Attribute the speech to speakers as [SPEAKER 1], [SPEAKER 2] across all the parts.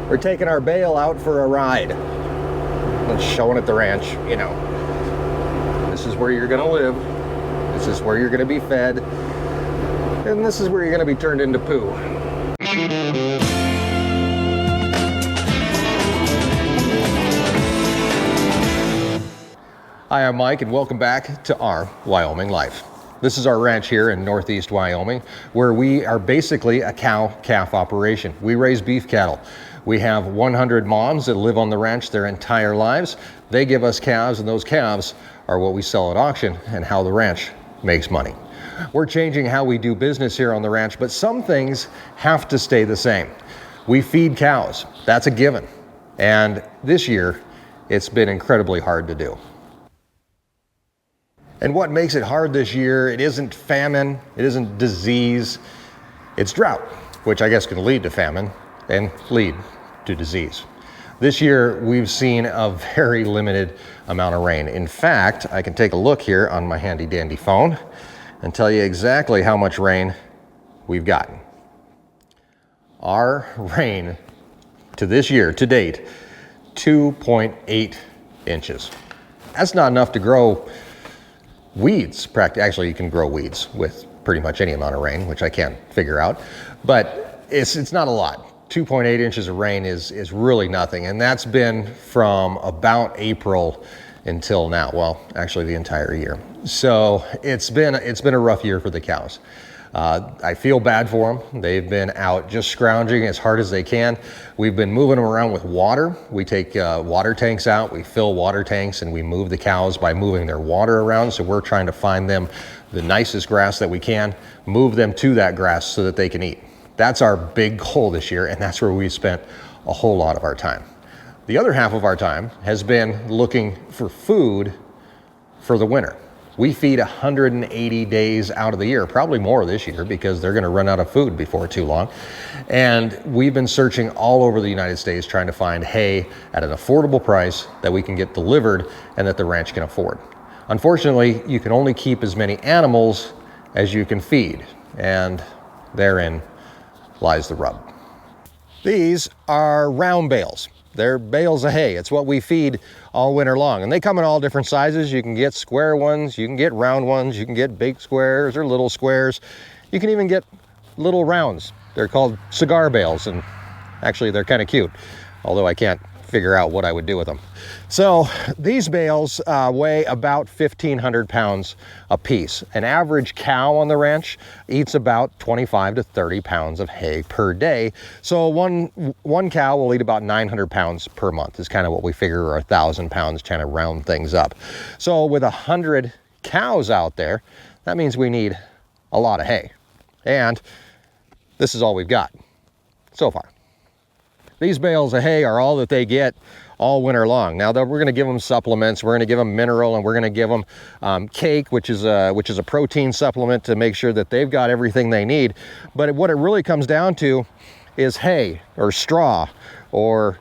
[SPEAKER 1] we're taking our bale out for a ride. And showing at the ranch, you know, this is where you're gonna live, this is where you're gonna be fed, and this is where you're gonna be turned into poo. Hi, I'm Mike, and welcome back to Our Wyoming Life. This is our ranch here in northeast Wyoming, where we are basically a cow-calf operation. We raise beef cattle. We have 100 moms that live on the ranch their entire lives. They give us calves, and those calves are what we sell at auction and how the ranch makes money. We're changing how we do business here on the ranch, but some things have to stay the same. We feed cows. That's a given. And this year, it's been incredibly hard to do. And what makes it hard this year, it isn't famine, it isn't disease, it's drought, which I guess can lead to famine and lead to disease. This year, we've seen a very limited amount of rain. In fact, I can take a look here on my handy dandy phone and tell you exactly how much rain we've gotten. Our rain to this year, to date, 2.8 inches. That's not enough to grow weeds. Actually, you can grow weeds with pretty much any amount of rain, which I can't figure out, but it's not a lot. 2.8 inches of rain is really nothing, and that's been from about April until now. Well, actually the entire year. So it's been a rough year for the cows. I feel bad for them. They've been out just scrounging as hard as they can. We've been moving them around with water. We take water tanks out, we fill water tanks, and we move the cows by moving their water around. So we're trying to find them the nicest grass that we can, move them to that grass so that they can eat. That's our big goal this year, and that's where we spent a whole lot of our time. The other half of our time has been looking for food for the winter. We feed 180 days out of the year, probably more this year because they're gonna run out of food before too long. And we've been searching all over the United States trying to find hay at an affordable price that we can get delivered and that the ranch can afford. Unfortunately, you can only keep as many animals as you can feed, and therein lies the rub. These are round bales. They're bales of hay. It's what we feed all winter long. And they come in all different sizes. You can get square ones, you can get round ones, you can get big squares or little squares. You can even get little rounds. They're called cigar bales, and actually they're kind of cute, although I can't figure out what I would do with them. So these bales weigh about 1,500 pounds a piece. An average cow on the ranch eats about 25 to 30 pounds of hay per day. So one cow will eat about 900 pounds per month is kind of what we figure, or 1,000 pounds, trying to round things up. So with 100 cows out there, that means we need a lot of hay. And this is all we've got so far. These bales of hay are all that they get all winter long. Now we're going to give them supplements, we're going to give them mineral, and we're going to give them cake, which is a protein supplement to make sure that they've got everything they need. But what it really comes down to is hay or straw or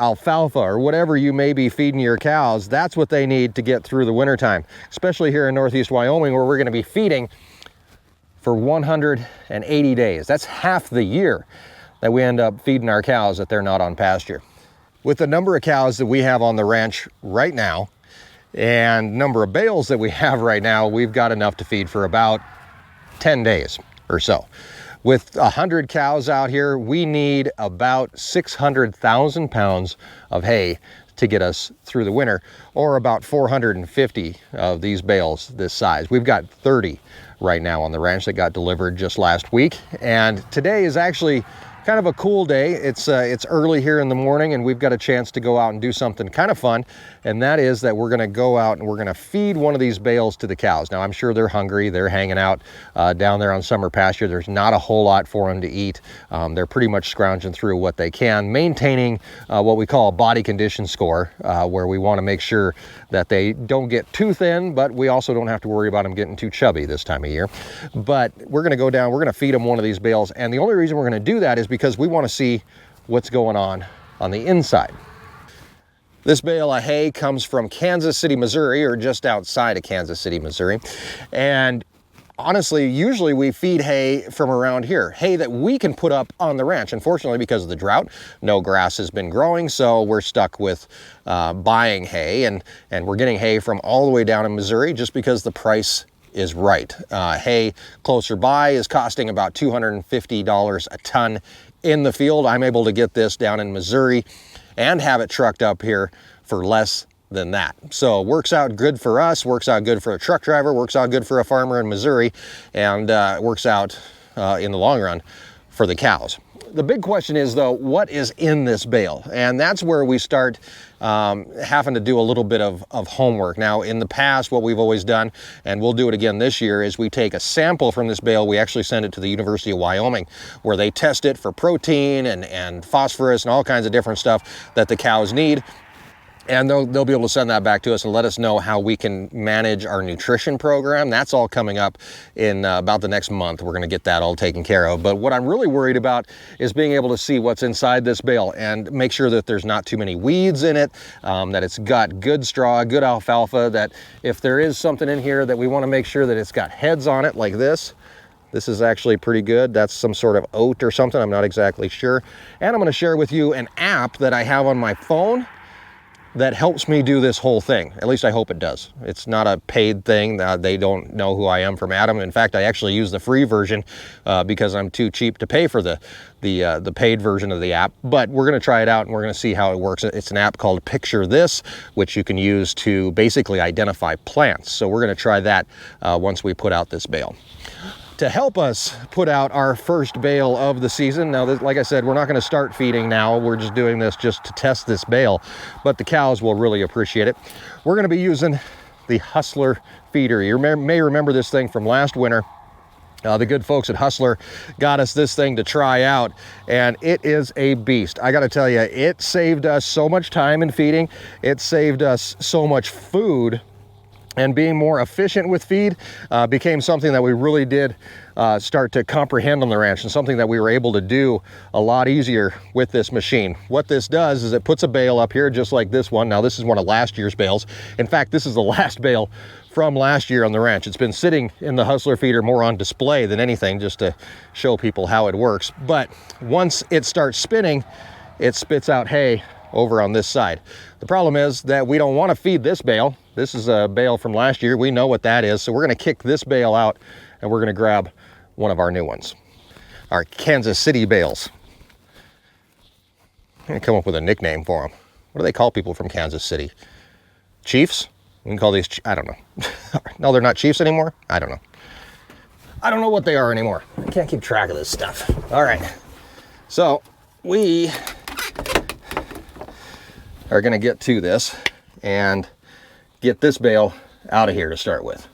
[SPEAKER 1] alfalfa or whatever you may be feeding your cows. That's what they need to get through the wintertime, especially here in northeast Wyoming, where we're going to be feeding for 180 days. That's half the year that we end up feeding our cows that they're not on pasture. With the number of cows that we have on the ranch right now and number of bales that we have right now, we've got enough to feed for about 10 days or so. With 100 cows out here, we need about 600,000 pounds of hay to get us through the winter, or about 450 of these bales this size. We've got 30 right now on the ranch that got delivered just last week, and today is actually kind of a cool day. It's early here in the morning, and we've got a chance to go out and do something kind of fun, and that is that we're going to go out and we're going to feed one of these bales to the cows. Now, I'm sure they're hungry. They're hanging out down there on summer pasture. There's not a whole lot for them to eat. They're pretty much scrounging through what they can, maintaining what we call a body condition score, where we want to make sure that they don't get too thin, but we also don't have to worry about them getting too chubby this time of year. But we're going to go down, we're going to feed them one of these bales, and the only reason we're going to do that is because we want to see what's going on the inside. This bale of hay comes from Kansas City, Missouri, or just outside of Kansas City, Missouri. And honestly, usually we feed hay from around here, hay that we can put up on the ranch. Unfortunately, because of the drought, no grass has been growing, so we're stuck with buying hay, and we're getting hay from all the way down in Missouri just because the price is right. Hay closer by is costing about $250 a ton in the field. I'm able to get this down in Missouri and have it trucked up here for less than that. So works out good for us, works out good for a truck driver, works out good for a farmer in Missouri, and works out in the long run for the cows. The big question is, though, what is in this bale? And that's where we start having to do a little bit of homework. Now, in the past, what we've always done, and we'll do it again this year, is we take a sample from this bale, we actually send it to the University of Wyoming, where they test it for protein and phosphorus and all kinds of different stuff that the cows need. And they'll be able to send that back to us and let us know how we can manage our nutrition program. That's all coming up in about the next month. We're going to get that all taken care of. But what I'm really worried about is being able to see what's inside this bale and make sure that there's not too many weeds in it, that it's got good straw, good alfalfa, that if there is something in here, that we want to make sure that it's got heads on it like this. This is actually pretty good. That's some sort of oat or something. I'm not exactly sure. And I'm going to share with you an app that I have on my phone that helps me do this whole thing. At least I hope it does. It's not a paid thing. They don't know who I am from Adam. In fact, I actually use the free version because I'm too cheap to pay for the paid version of the app. But we're going to try it out and we're going to see how it works. It's an app called Picture This, which you can use to basically identify plants. So we're going to try that once we put out this bale. To help us put out our first bale of the season. Now, like I said, we're not going to start feeding now. We're just doing this just to test this bale, but the cows will really appreciate it. We're going to be using the Hustler feeder. You may remember this thing from last winter. The good folks at Hustler got us this thing to try out, and it is a beast. I got to tell you, it saved us so much time in feeding. It saved us so much food. And being more efficient with feed became something that we really did start to comprehend on the ranch, and something that we were able to do a lot easier with this machine. What this does is it puts a bale up here just like this one. Now, this is one of last year's bales. In fact, this is the last bale from last year on the ranch. It's been sitting in the Hustler feeder more on display than anything, just to show people how it works. But once it starts spinning, it spits out hay over on this side. The problem is that we don't want to feed this bale. This is a bale from last year. We know what that is. So we're going to kick this bale out and we're going to grab one of our new ones. Our Kansas City bales. I'm going to come up with a nickname for them. What do they call people from Kansas City? Chiefs? We can call these, I don't know. No, they're not chiefs anymore? I don't know. I don't know what they are anymore. I can't keep track of this stuff. All right. So we are going to get to this and get this bale out of here to start with.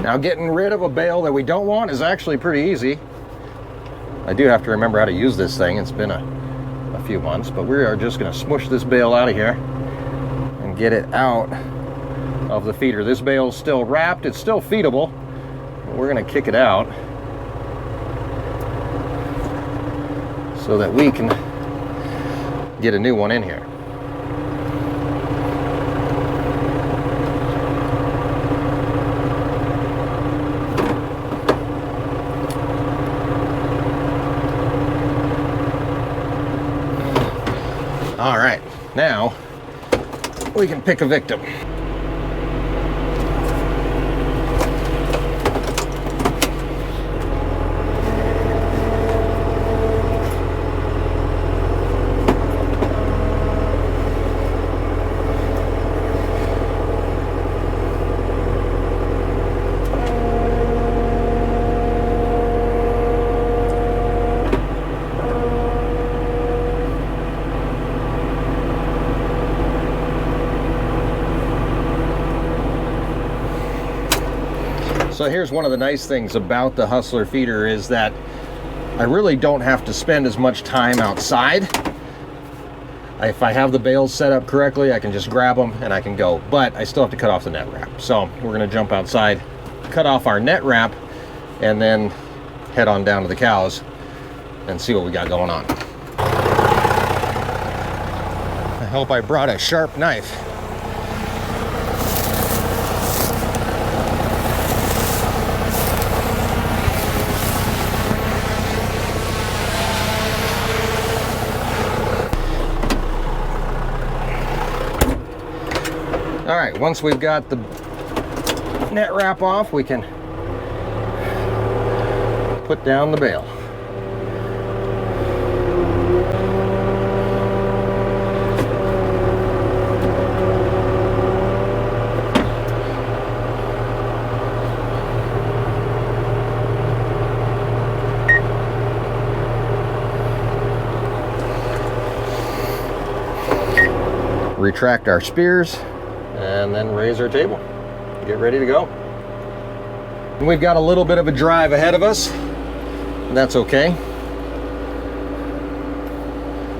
[SPEAKER 1] Now, getting rid of a bale that we don't want is actually pretty easy. I do have to remember how to use this thing. It's been a few months, but we are just going to smush this bale out of here and get it out of the feeder. This bale is still wrapped. It's still feedable. We're going to kick it out so that we can get a new one in here. All right, now we can pick a victim. So here's one of the nice things about the Hustler feeder is that I really don't have to spend as much time outside. If I have the bales set up correctly, I can just grab them and I can go, but I still have to cut off the net wrap. So we're gonna jump outside, cut off our net wrap, and then head on down to the cows and see what we got going on. Hope I brought a sharp knife. All right, once we've got the net wrap off, we can put down the bail. Retract our spears and then raise our table. Get ready to go. And we've got a little bit of a drive ahead of us. And that's okay.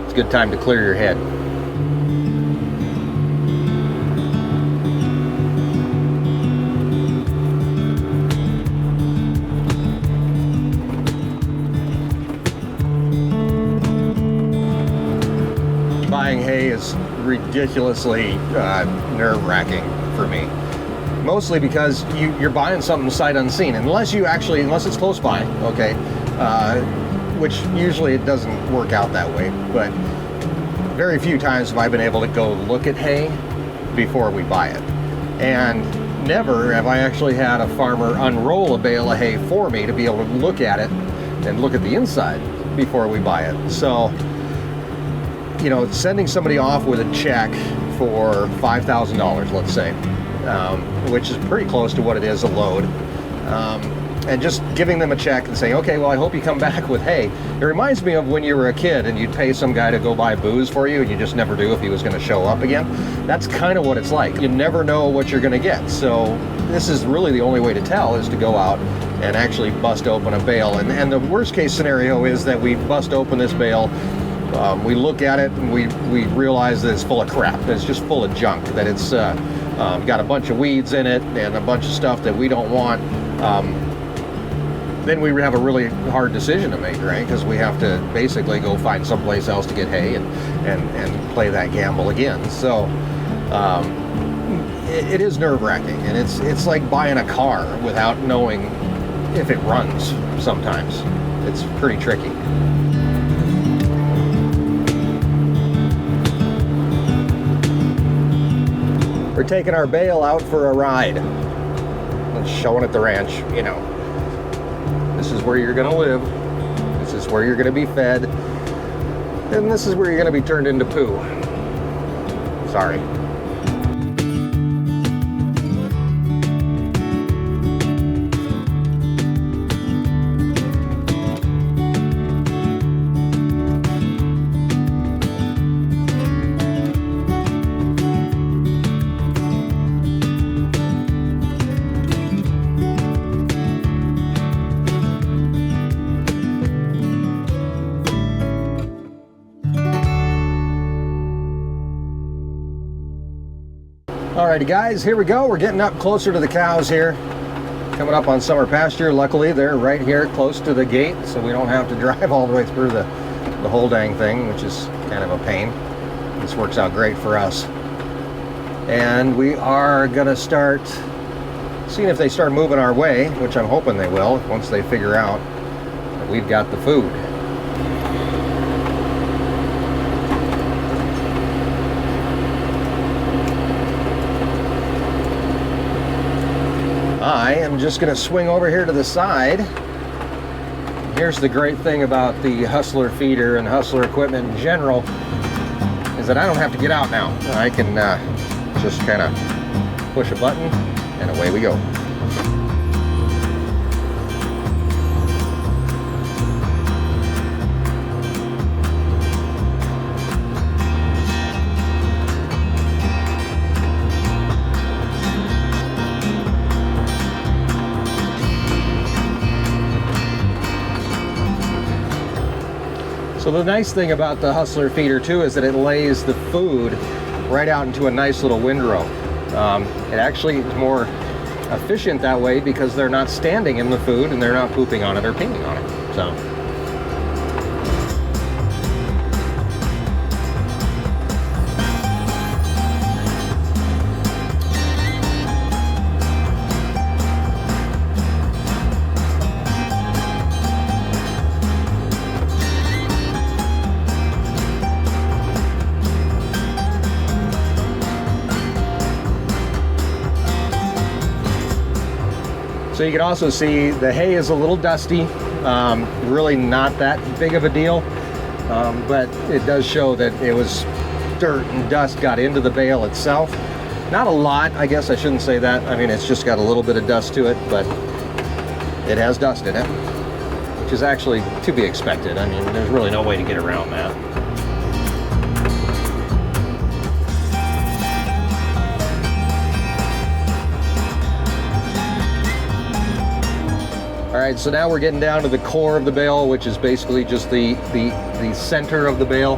[SPEAKER 1] It's a good time to clear your head. Buying hay is ridiculously nerve-wracking for me. Mostly because you're buying something sight unseen, unless it's close by, okay, which usually it doesn't work out that way, but very few times have I been able to go look at hay before we buy it. And never have I actually had a farmer unroll a bale of hay for me to be able to look at it and look at the inside before we buy it. So, you know, sending somebody off with a check for $5,000, let's say, which is pretty close to what it is a load, and just giving them a check and saying, okay, well, I hope you come back with hay. It reminds me of when you were a kid and you'd pay some guy to go buy booze for you and you just never knew if he was going to show up again. That's kind of what it's like. You never know what you're going to get. So this is really the only way to tell, is to go out and actually bust open a bale. And the worst case scenario is that we bust open this bale, we look at it and we realize that it's full of crap, that it's just full of junk, that it's got a bunch of weeds in it and a bunch of stuff that we don't want. Then we have a really hard decision to make, right? Because we have to basically go find someplace else to get hay and play that gamble again. So it is nerve-wracking, and it's like buying a car without knowing if it runs sometimes. It's pretty tricky. We're taking our bale out for a ride. Let's show it at the ranch, you know. This is where you're gonna live. This is where you're gonna be fed. And this is where you're gonna be turned into poo. Sorry. Alrighty guys, here we go. We're getting up closer to the cows here. Coming up on summer pasture. Luckily they're right here close to the gate, so we don't have to drive all the way through the whole dang thing, which is kind of a pain. This works out great for us. And we are gonna start seeing if they start moving our way, which I'm hoping they will, once they figure out that we've got the food. I am just going to swing over here to the side. Here's the great thing about the Hustler feeder and Hustler equipment in general, is that I don't have to get out now. I can just kind of push a button and away we go. So the nice thing about the Hustler feeder too is that it lays the food right out into a nice little windrow. It actually is more efficient that way because they're not standing in the food and they're not pooping on it or peeing on it. So. So you can also see the hay is a little dusty, really not that big of a deal, but it does show that it was dirt and dust got into the bale itself. Not a lot, I guess I shouldn't say that. I mean, it's just got a little bit of dust to it, but it has dust in it, which is actually to be expected. I mean, there's really no way to get around that. All right, so now we're getting down to the core of the bale, which is basically just the center of the bale.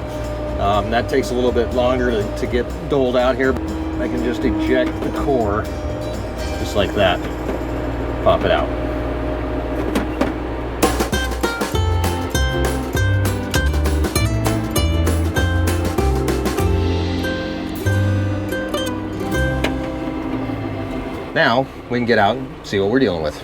[SPEAKER 1] That takes a little bit longer to get doled out here. I can just eject the core, just like that, pop it out. Now we can get out and see what we're dealing with.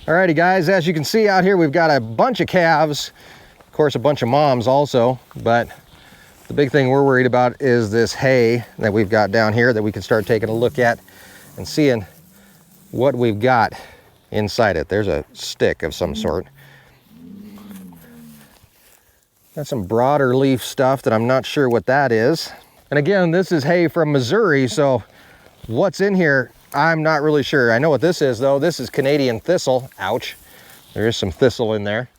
[SPEAKER 1] Alrighty guys, as you can see out here, we've got a bunch of calves, of course a bunch of moms also, but the big thing we're worried about is this hay that we've got down here that we can start taking a look at and seeing what we've got inside it. There's a stick of some sort. Got some broader leaf stuff that I'm not sure what that is. And again, this is hay from Missouri, so what's in here, I'm not really sure. I know what this is though. This is Canadian thistle. Ouch. There is some thistle in there.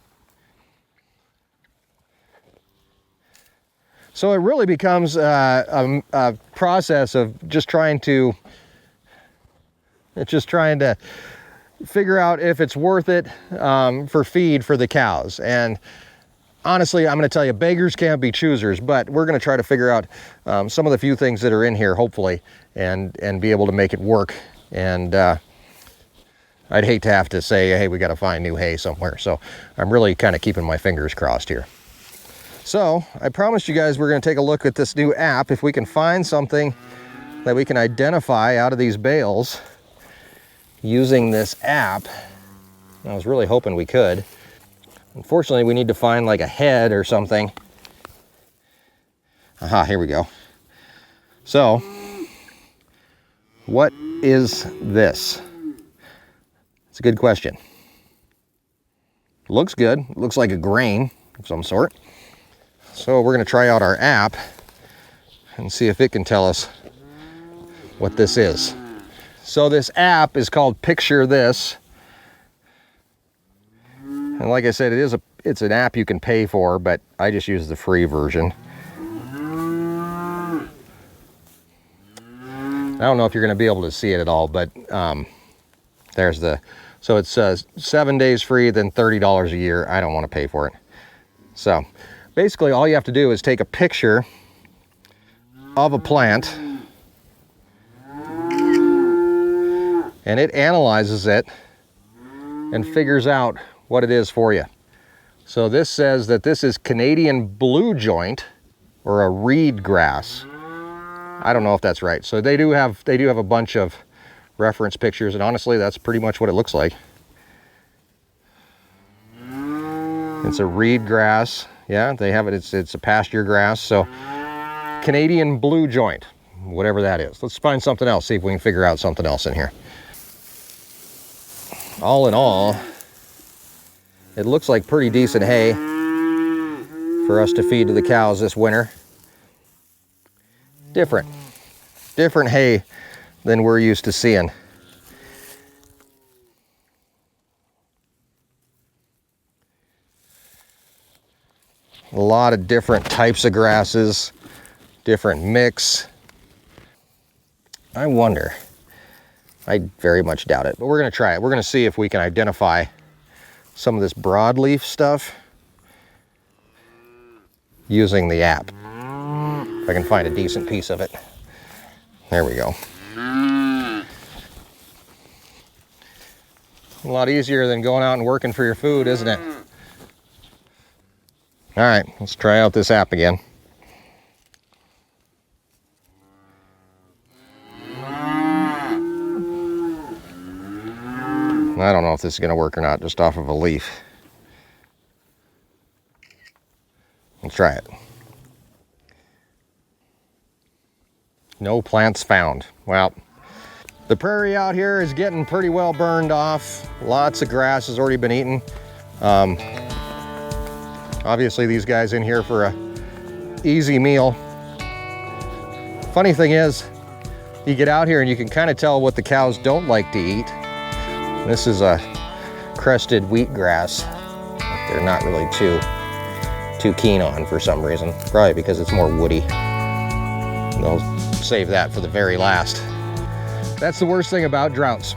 [SPEAKER 1] So it really becomes a process of just trying to figure out if it's worth it for feed for the cows. And honestly, I'm going to tell you, beggars can't be choosers, but we're going to try to figure out some of the few things that are in here, hopefully, and be able to make it work. And I'd hate to have to say, hey, we got to find new hay somewhere. So I'm really kind of keeping my fingers crossed here. So I promised you guys we're going to take a look at this new app. If we can find something that we can identify out of these bales using this app, I was really hoping we could. Unfortunately, we need to find like a head or something. Aha, here we go. So, what is this? It's a good question. Looks good. Looks like a grain of some sort. So we're going to try out our app and see if it can tell us what this is. So this app is called Picture This. And like I said, it's an app you can pay for, but I just use the free version. I don't know if you're going to be able to see it at all, but there's the, so it says 7 days free, then $30 a year. I don't want to pay for it. So basically all you have to do is take a picture of a plant and it analyzes it and figures out what it is for you. So this says that this is Canadian blue joint or a reed grass. I don't know if that's right. So they do have a bunch of reference pictures, and honestly that's pretty much what it looks like. It's a reed grass. Yeah, they have it. It's a pasture grass. So Canadian blue joint, whatever that is. Let's find something else, see if we can figure out something else in here. All in all, it looks like pretty decent hay for us to feed to the cows this winter. Different hay than we're used to seeing. A lot of different types of grasses, different mix. I wonder, I very much doubt it, but we're gonna try it. We're gonna see if we can identify some of this broadleaf stuff using the app. If I can find a decent piece of it. There we go. A lot easier than going out and working for your food, isn't it? All right, let's try out this app again. I don't know if this is going to work or not, just off of a leaf. Let's try it. No plants found. Well, The prairie out here is getting pretty well burned off. Lots of grass has already been eaten. Obviously these guys in here for a easy meal. Funny thing is, you get out here and you can kind of tell what the cows don't like to eat. This is a crested wheatgrass that they're not really too keen on for some reason. Probably because it's more woody. They'll save that for the very last. That's the worst thing about droughts.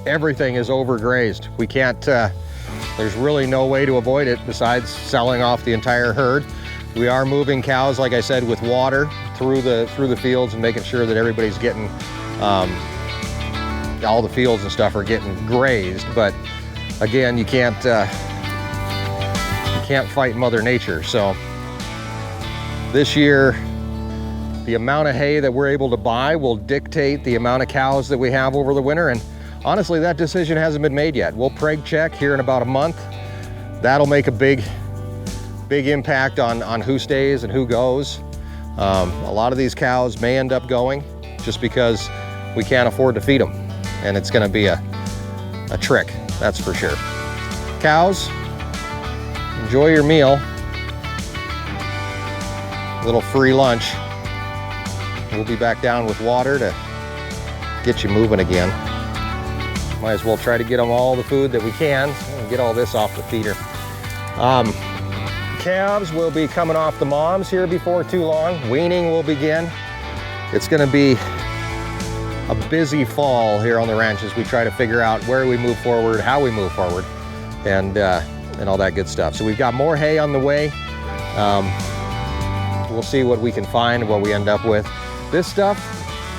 [SPEAKER 1] Everything is overgrazed. We can't, there's really no way to avoid it besides selling off the entire herd. We are moving cows, like I said, with water through the fields and making sure that everybody's getting, all the fields and stuff are getting grazed. But again, you can't fight Mother Nature. So this year, the amount of hay that we're able to buy will dictate the amount of cows that we have over the winter. And honestly, that decision hasn't been made yet. We'll preg check here in about a month. That'll make a big impact on who stays and who goes. A lot of these cows may end up going just because we can't afford to feed them. And it's gonna be a trick, that's for sure. Cows, enjoy your meal. Little free lunch. We'll be back down with water to get you moving again. Might as well try to get them all the food that we can and get all this off the feeder. Calves will be coming off the moms here before too long. Weaning will begin. It's gonna be a busy fall here on the ranch as we try to figure out where we move forward, how we move forward, and all that good stuff. So we've got more hay on the way. We'll see what we can find, what we end up with. This stuff,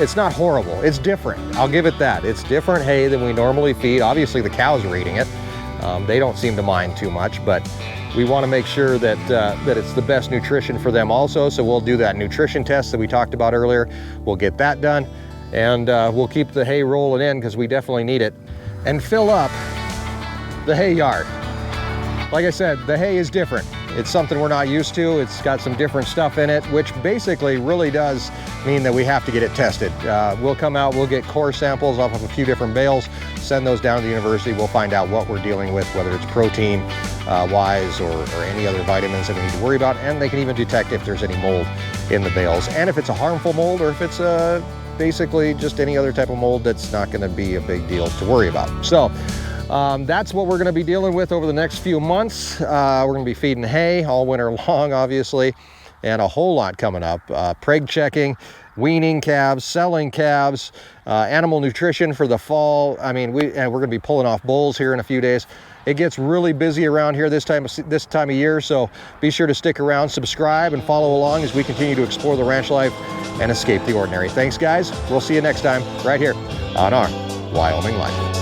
[SPEAKER 1] it's not horrible. It's different. I'll give it that. It's different hay than we normally feed. Obviously, the cows are eating it. They don't seem to mind too much, but we want to make sure that that it's the best nutrition for them also. So we'll do that nutrition test that we talked about earlier. We'll get that done, and we'll keep the hay rolling in because we definitely need it, and fill up the hay yard. Like I said, the hay is different. It's something we're not used to. It's got some different stuff in it, which basically really does mean that we have to get it tested. We'll come out, we'll get core samples off of a few different bales, send those down to the university. We'll find out what we're dealing with, whether it's protein wise or any other vitamins that we need to worry about. And they can even detect if there's any mold in the bales, and if it's a harmful mold or if it's basically just any other type of mold that's not gonna be a big deal to worry about. So that's what we're going to be dealing with over the next few months. We're going to be feeding hay all winter long, obviously, and a whole lot coming up. Preg checking, weaning calves, selling calves, animal nutrition for the fall. I mean, we're going to be pulling off bulls here in a few days. It gets really busy around here this time of year, so be sure to stick around, subscribe, and follow along as we continue to explore the ranch life and escape the ordinary. Thanks, guys. We'll see you next time right here on Our Wyoming Life.